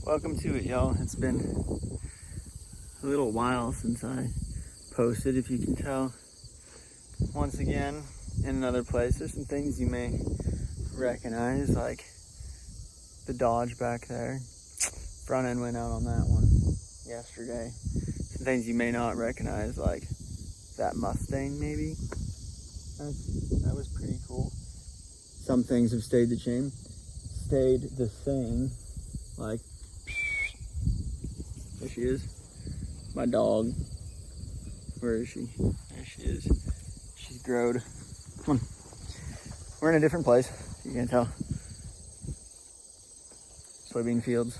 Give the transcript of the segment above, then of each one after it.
Welcome to it, y'all. It's been a little while since I posted, if you can tell. Once again, in another place. There's some things you may recognize, like the Dodge back there. Front end went out on that one yesterday. Some things you may not recognize, like that Mustang maybe. That was pretty cool. Some things have stayed the same. Like, there she is. My dog. Where is she? There she is. She's growed. Come on. We're in a different place. You can't tell. Soybean fields.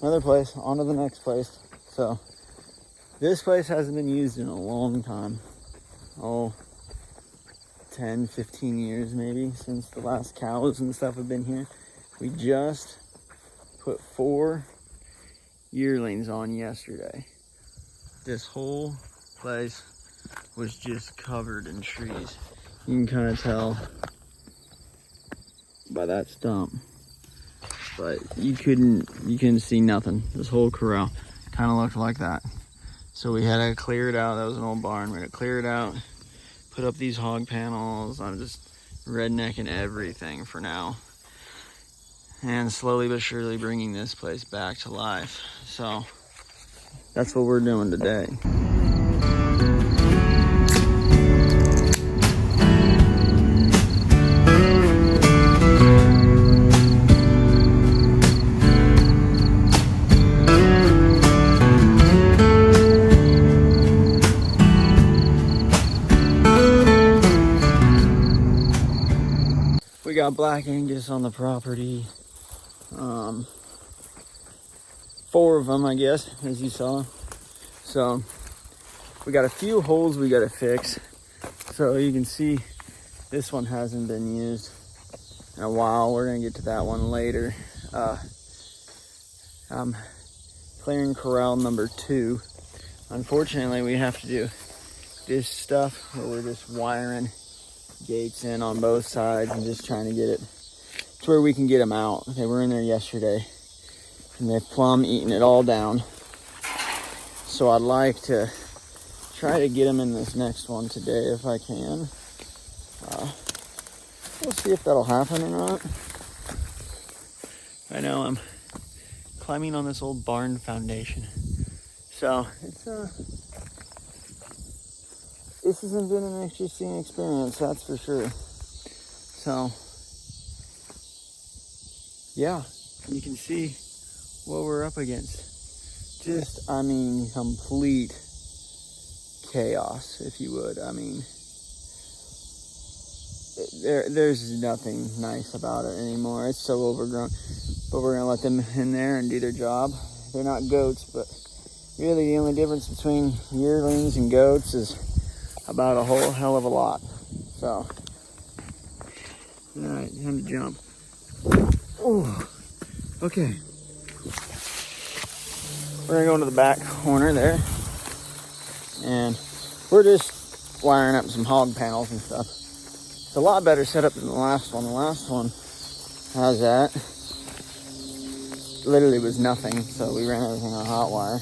Another place. On to the next place. So, this place hasn't been used in a long time. 10, 15 years maybe since the last cows and stuff have been here. We just put 4 yearlings on yesterday. This whole place was just covered in trees. You can kind of tell by that stump, but you couldn't see nothing. This whole corral kind of looked like that. So we had to clear it out. That was an old barn. We had to clear it out, put up these hog panels. I'm just rednecking everything for now. And slowly but surely bringing this place back to life. So that's what we're doing today. We got Black Angus on the property. 4 of them, I guess, as you saw. So we got a few holes we got to fix. So you can see this one hasn't been used in a while. We're gonna get to that one later. I'm clearing corral number 2. Unfortunately, we have to do this stuff where we're just wiring gates in on both sides and just trying to get it to where we can get them out. They were in there yesterday and they've plumb eaten it all down. So I'd like to try to get them in this next one today if I can. We'll see if that'll happen or not. I know I'm climbing on this old barn foundation. So this hasn't been an interesting experience, that's for sure. So yeah, you can see what we're up against. Just, complete chaos, if you would. There's nothing nice about it anymore. It's so overgrown. But we're gonna let them in there and do their job. They're not goats, but really the only difference between yearlings and goats is about a whole hell of a lot. So, alright, time to jump. Oh, okay. We're gonna go into the back corner there, and we're just wiring up some hog panels and stuff. It's a lot better setup than the last one. The last one has that. Literally was nothing, so we ran everything on Hotwire.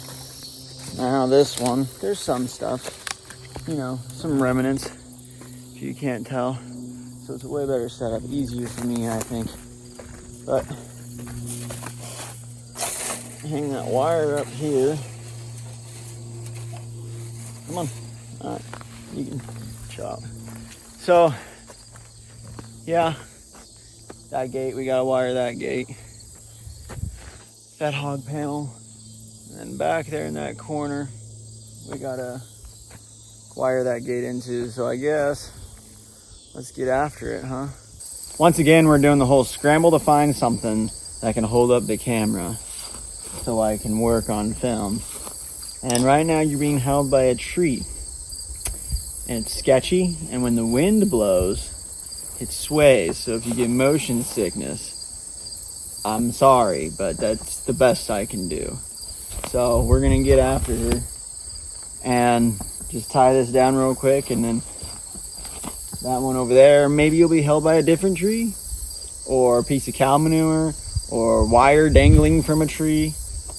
Now this one, there's some stuff, some remnants, if you can't tell. So it's a way better setup, easier for me, I think. But hang that wire up here. Come on. All right, you can chop. So, yeah, that gate, we gotta wire that gate. That hog panel. And then back there in that corner, we gotta wire that gate into. So I guess, let's get after it, huh? Once again, we're doing the whole scramble to find something that can hold up the camera so I can work on film. And right now you're being held by a tree. And it's sketchy, and when the wind blows, it sways. So if you get motion sickness, I'm sorry, but that's the best I can do. So we're gonna get after her and just tie this down real quick, and then that one over there, maybe you'll be held by a different tree or a piece of cow manure or wire dangling from a tree,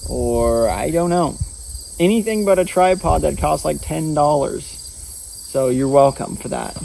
or I don't know. Anything but a tripod that costs like $10. So you're welcome for that.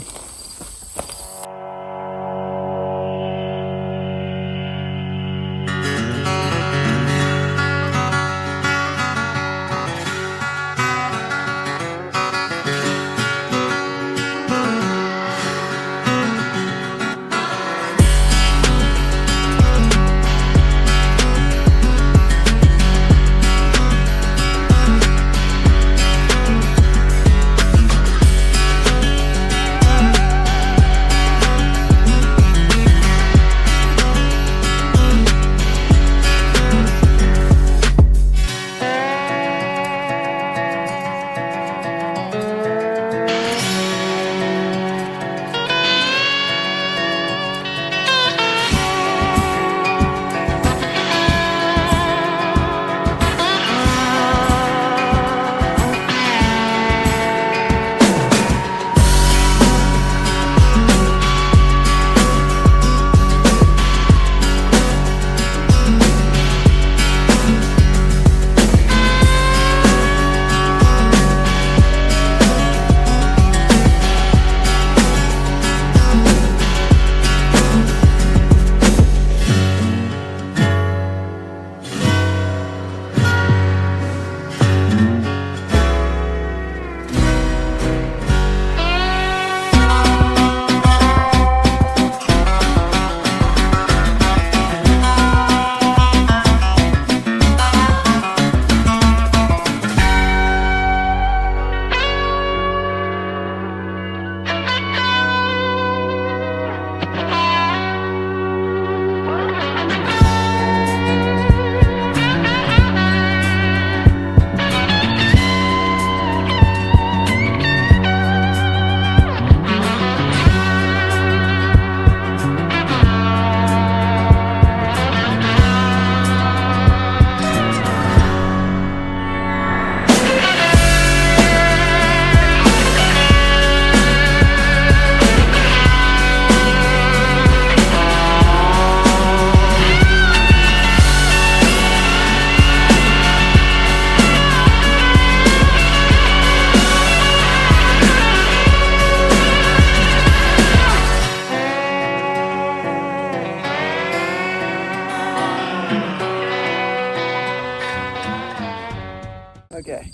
Okay,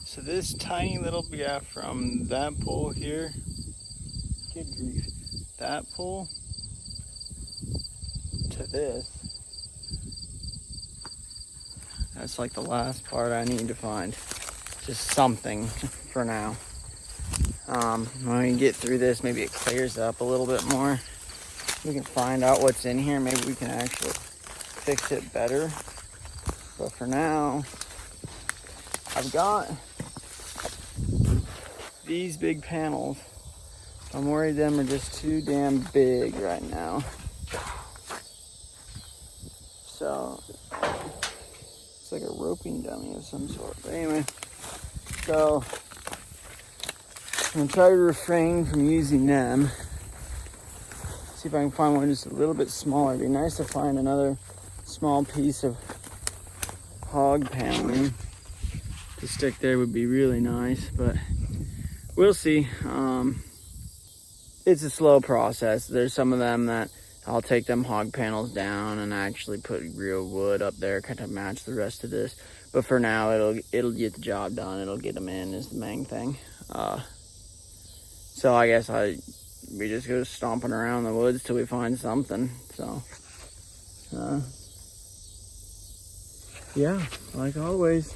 so this tiny little, yeah, from that pole here, good grief, that pole to this, that's like the last part I need to find. Just something for now. When we get through this, maybe it clears up a little bit more. We can find out what's in here. Maybe we can actually fix it better. But for now, I've got these big panels. I'm worried them are just too damn big right now. So it's like a roping dummy of some sort. But anyway, so I'm gonna try to refrain from using them. See if I can find one just a little bit smaller. It'd be nice to find another small piece of hog paneling to stick there. Would be really nice, but we'll see. It's a slow process. There's some of them that I'll take them hog panels down and actually put real wood up there, kind of match the rest of this. But for now, it'll get the job done. It'll get them in is the main thing. So I guess we just go stomping around the woods till we find something. So, yeah, like always,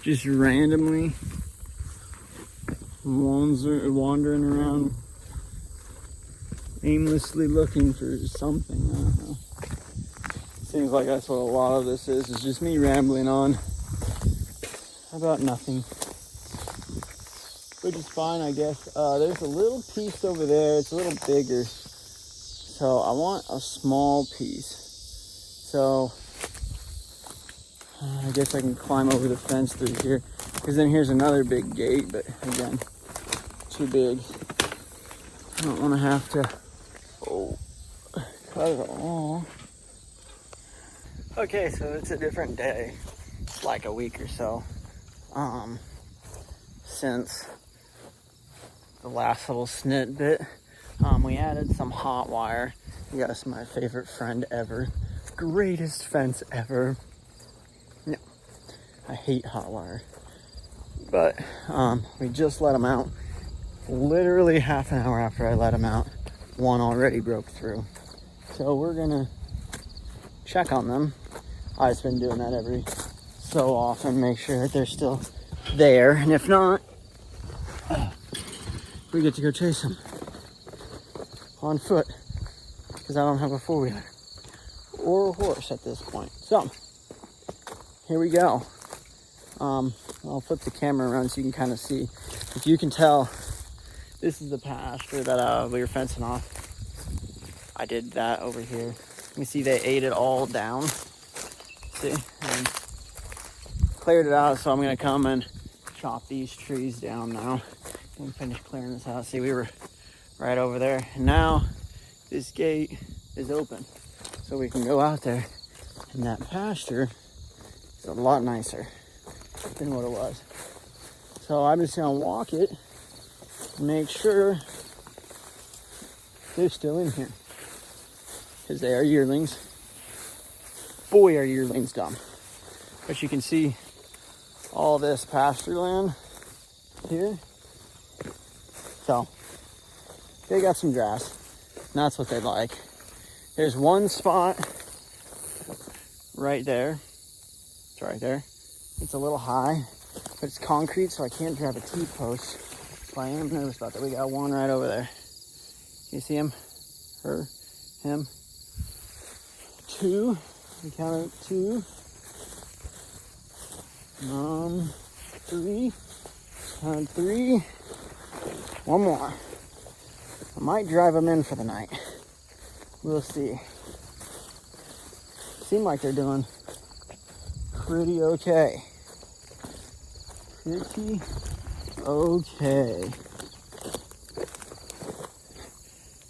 just randomly wandering around, aimlessly looking for something. I don't know. Seems like that's what a lot of this is just me rambling on about nothing. Which is fine, I guess. There's a little piece over there. It's a little bigger. So I want a small piece. So I guess I can climb over the fence through here. Because then here's another big gate. But again, too big. I don't want to have to cut it all. Okay, so it's a different day, like a week or so, since the last little snippet. We added some Hotwire. Yes, my favorite friend ever. Greatest fence ever. No, I hate Hotwire. But we just let them out. Literally half an hour after I let them out, one already broke through. So we're gonna check on them. I've been doing that every so often, make sure that they're still there. And if not, we get to go chase them on foot, because I don't have a four-wheeler or a horse at this point. So here we go. I'll flip the camera around so you can kind of see. If you can tell, this is the pasture that we were fencing off. I did that over here. You can see they ate it all down. See? And cleared it out, so I'm gonna come and chop these trees down now and finish clearing this out. See, we were right over there. And now this gate is open, so we can go out there. And that pasture is a lot nicer than what it was. So I'm just gonna walk it and make sure they're still in here, because they are yearlings. Boy, are yearlings dumb. But you can see all this pasture land here. So they got some grass, and that's what they like. There's one spot right there. It's right there. It's a little high, but it's concrete, so I can't drive a T-post. So I am nervous about that. We got one right over there. You see him? Her? Him? Two. We counted 2. 3. Counted 3. One more. I might drive them in for the night. We'll see. Seem like they're doing pretty okay. Pretty okay.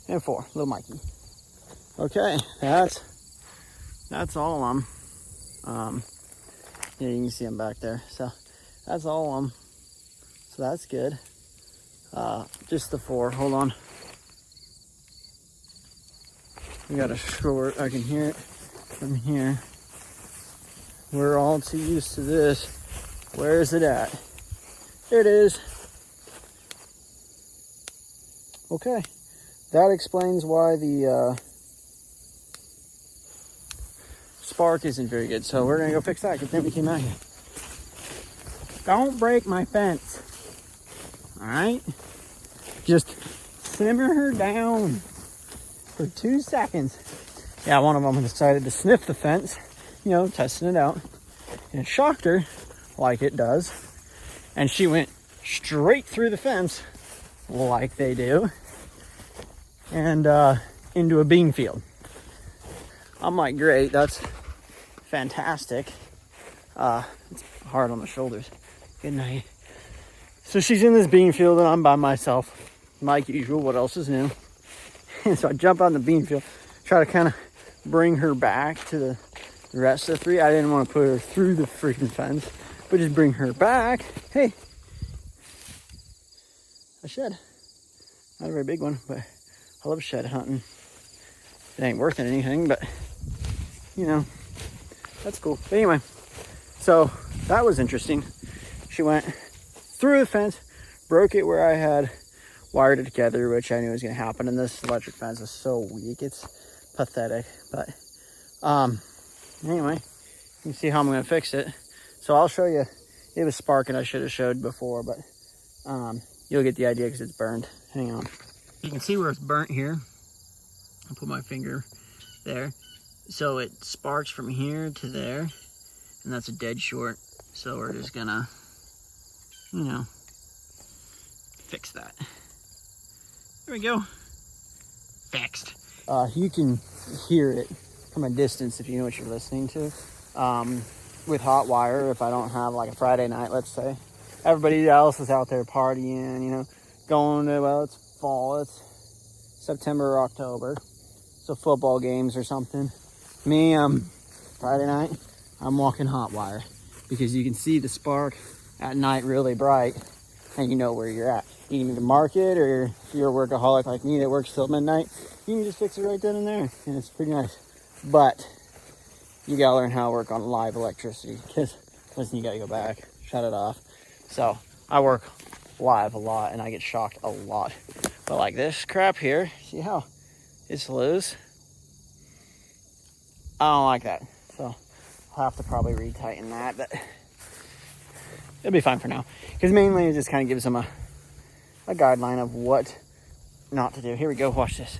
And 4, little Mikey. Okay, that's all of them. Yeah, you can see them back there. So that's all of them. So that's good. Just the 4. Hold on. We got a short. I can hear it from here. We're all too used to this. Where is it at? There it is. Okay. That explains why the spark isn't very good. So we're gonna go fix that, because then we came out here. Don't break my fence. All right? Just simmer her down for 2 seconds. Yeah, one of them decided to sniff the fence, testing it out. And it shocked her, like it does. And she went straight through the fence, like they do, and into a bean field. I'm like, great, that's fantastic. It's hard on the shoulders. Good night. So she's in this bean field and I'm by myself, like usual. What else is new? And so I jump out in the bean field, try to kind of bring her back to the rest of the 3. I didn't want to put her through the freaking fence, but just bring her back. Hey, a shed. Not a very big one, but I love shed hunting. It ain't worth anything, but that's cool. But anyway, so that was interesting. She went through the fence, broke it where I had wired it together, which I knew was going to happen. And this electric fence is so weak, it's pathetic. But anyway, you can see how I'm going to fix it. So I'll show you. It was sparking. I should have showed before, but you'll get the idea because it's burned. Hang on. You can see where it's burnt here. I'll put my finger there. So it sparks from here to there, and that's a dead short. So we're just gonna, fix that. There we go. Fixed. You can hear it from a distance if you know what you're listening to. With Hotwire, if I don't have like a Friday night, let's say, everybody else is out there partying, going to, well, it's fall, it's September or October, so football games or something. Me, I'm Friday night, I'm walking Hotwire because you can see the spark at night really bright and you know where you're at. You can either mark it, or if you're a workaholic like me that works till midnight, you can just fix it right then and there, and it's pretty nice. But you gotta learn how to work on live electricity, because listen, you gotta go back, shut it off. So I work live a lot and I get shocked a lot. But like this crap here, see how it's loose? I don't like that. So I'll have to probably retighten that, but it'll be fine for now. Because mainly it just kind of gives them a guideline of what not to do. Here we go, watch this.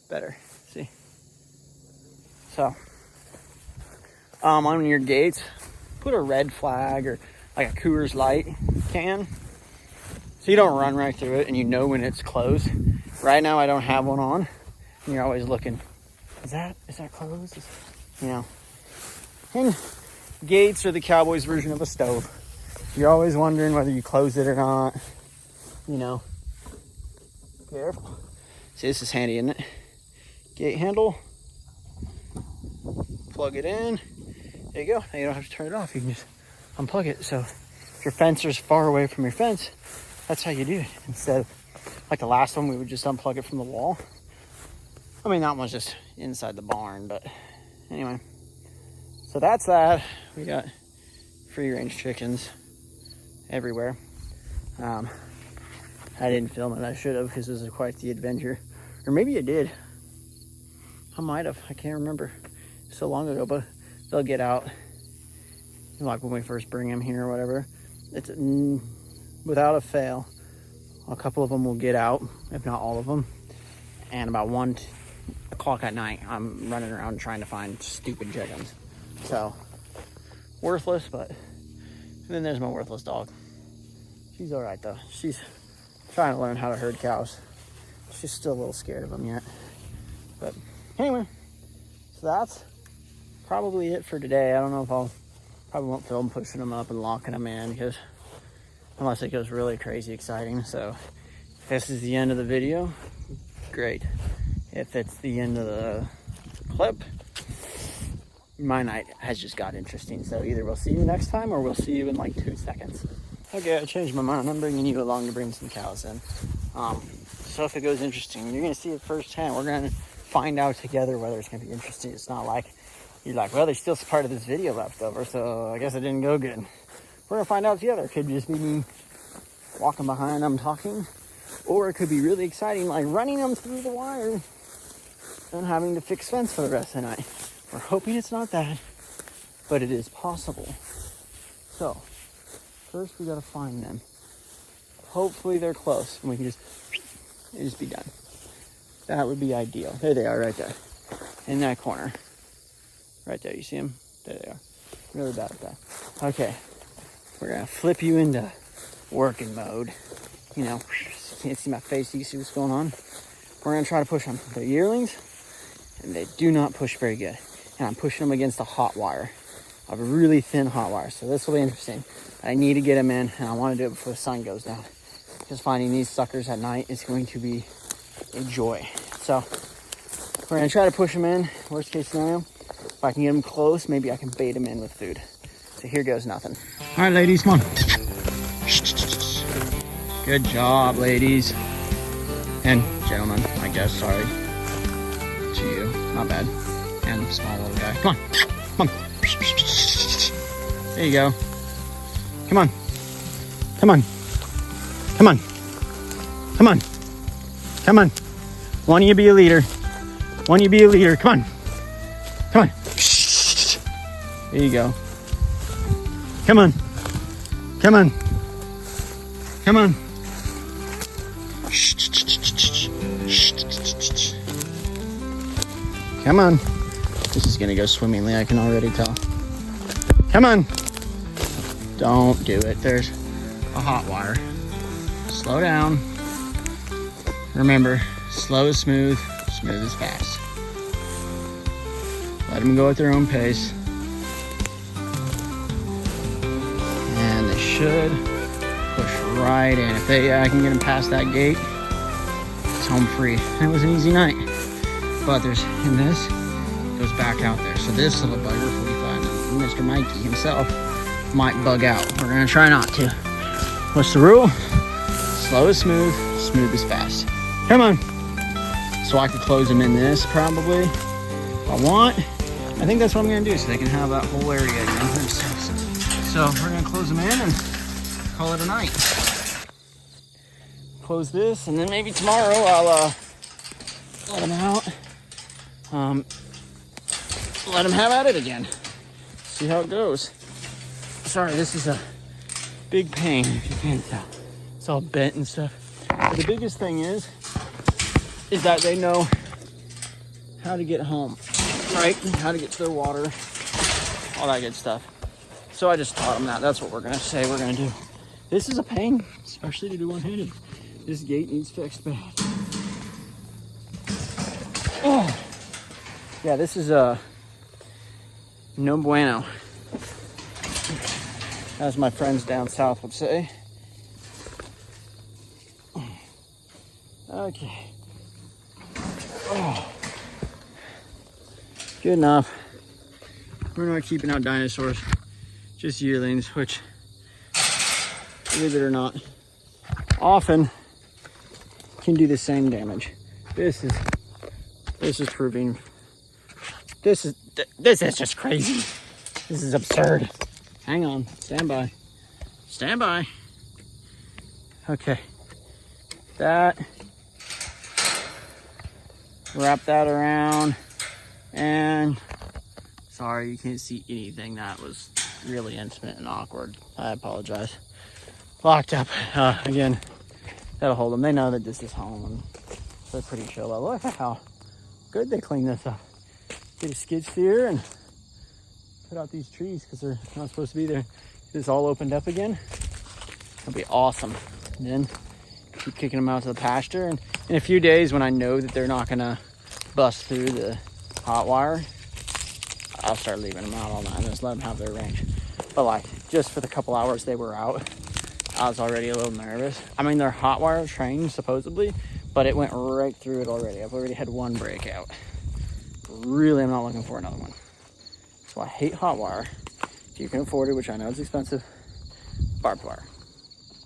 Better, see? So, on your gates, put a red flag or like a Coors Light can, so you don't run right through it and you know when it's closed. Right now I don't have one on, and you're always looking, is that closed? You know, and gates are the Cowboys version of a stove. You're always wondering whether you close it or not, you know. Careful. See, this is handy, isn't it? Gate handle, plug it in, there you go. Now you don't have to turn it off, you can just unplug it. So if your fence is far away from your fence, that's how you do it. Instead of, like the last one, we would just unplug it from the wall. I mean, that one's just inside the barn, but anyway. So that's that. We got free range chickens everywhere. I didn't film it, I should have, because this is quite the adventure. Or maybe I did. I might have, I can't remember. So long ago, but they'll get out. Like when we first bring them here or whatever. It's without a fail. A couple of them will get out, if not all of them. And about 1 o'clock at night, I'm running around trying to find stupid chickens. So, worthless, but... And then there's my worthless dog. She's alright though. She's trying to learn how to herd cows. She's still a little scared of them yet. But anyway, so that's probably it for today. I don't know if probably won't film pushing them up and locking them in, because unless it goes really crazy exciting. So if this is the end of the video, great. If it's the end of the clip, my night has just got interesting. So either we'll see you next time or we'll see you in like 2 seconds. Okay, I changed my mind. I'm bringing you along to bring some cows in. So if it goes interesting, you're gonna see it firsthand. We're gonna find out together whether it's gonna be interesting. It's not like you're like, well, there's still part of this video left over, so I guess it didn't go good. We're gonna find out together. It could just be me walking behind them talking, or it could be really exciting, like running them through the wire and having to fix fence for the rest of the night. We're hoping it's not that, but it is possible. So first we gotta find them. Hopefully they're close and we can just be done. That would be ideal. There they are, right there in that corner. Right there, you see them? There they are. Really bad at that. Okay, we're gonna flip you into working mode. You know, you can't see my face, you see what's going on. We're gonna try to push them. They're yearlings, and they do not push very good. And I'm pushing them against a Hotwire, a really thin Hotwire. So this will be interesting. I need to get them in, and I want to do it before the sun goes down. Just finding these suckers at night is going to be a joy. So we're gonna try to push them in. Worst case scenario, if I can get them close, maybe I can bait them in with food. So here goes nothing. All right, ladies, come on. Good job, ladies. And gentlemen, I guess, sorry to you, not bad. And the small little guy, come on, come on. There you go. Come on, come on, come on, come on, come on. Why don't you be a leader? Why don't you be a leader? Come on, come on. There you go. Come on, come on, come on. Come on. This is gonna go swimmingly, I can already tell. Come on. Don't do it. There's a Hotwire. Slow down. Remember, slow is smooth, smooth is fast. Let them go at their own pace. And they should push right in. If I can get them past that gate, it's home free. And it was an easy night. But there's, in this, go goes back out there. So this little bugger, 45, Mr. Mikey himself, might bug out. We're gonna try not to. What's the rule? Slow is smooth, smooth is fast. Come on. So I could close them in this probably if I want. I think that's what I'm gonna do so they can have that whole area again. So we're gonna close them in and call it a night. Close this, and then maybe tomorrow I'll let them out. Let them have at it again. See how it goes. Sorry, this is a big pain if you can't tell. It's all bent and stuff. But the biggest thing is that they know how to get home, right? How to get to their water, all that good stuff. So I just taught them that. That's what we're gonna say we're gonna do. This is a pain, especially to do one-handed. This gate needs fixed bad. Oh, yeah, this is no bueno. As my friends down south would say. Okay. Oh. Good enough. We're not keeping out dinosaurs, just yearlings, which, believe it or not, often can do the same damage. This is proving. This is just crazy. This is absurd. Hang on, stand by. Stand by. Okay. That. Wrap that around. And sorry, you can't see anything. That was really intimate and awkward. I apologize. Locked up. Again, that'll hold them. They know that this is home. And they're pretty chill. But look at how good they clean this up. Get a skid steer and put out these trees because they're not supposed to be there. This all opened up again. It'll be awesome. And then keep kicking them out to the pasture. And in a few days, when I know that they're not gonna bust through the Hotwire, I'll start leaving them out all night and just let them have their range. But like, just for the couple hours they were out, I was already a little nervous. I mean, they're Hotwire trained supposedly, but it went right through it already. I've already had one breakout. Really, I'm not looking for another one. So I hate Hotwire. If you can afford it, which I know is expensive, barbed wire.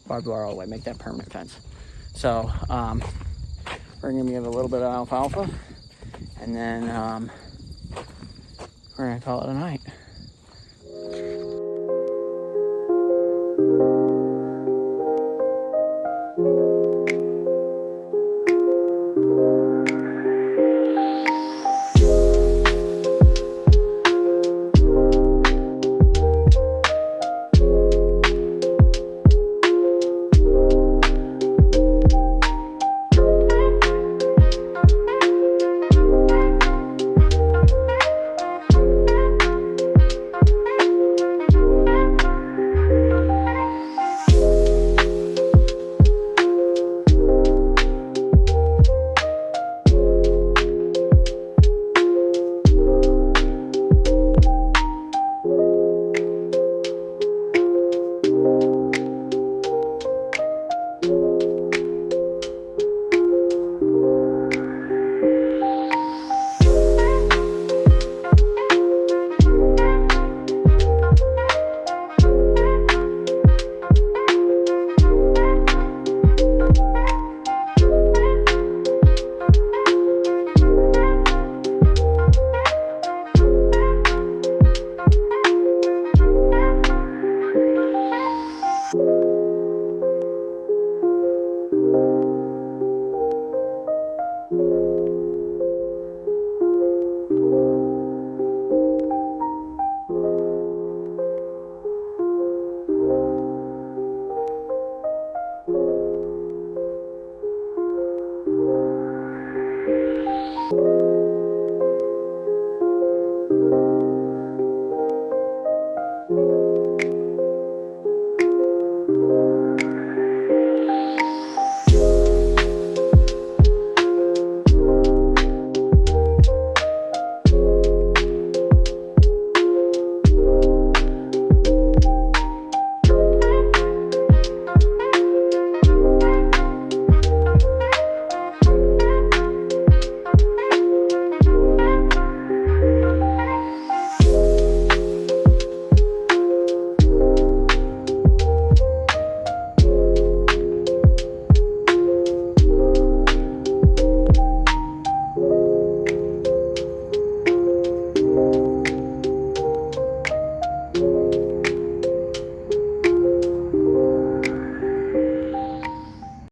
Barbed wire all the way, make that permanent fence. So we're gonna give a little bit of alfalfa, and then we're gonna call it a night.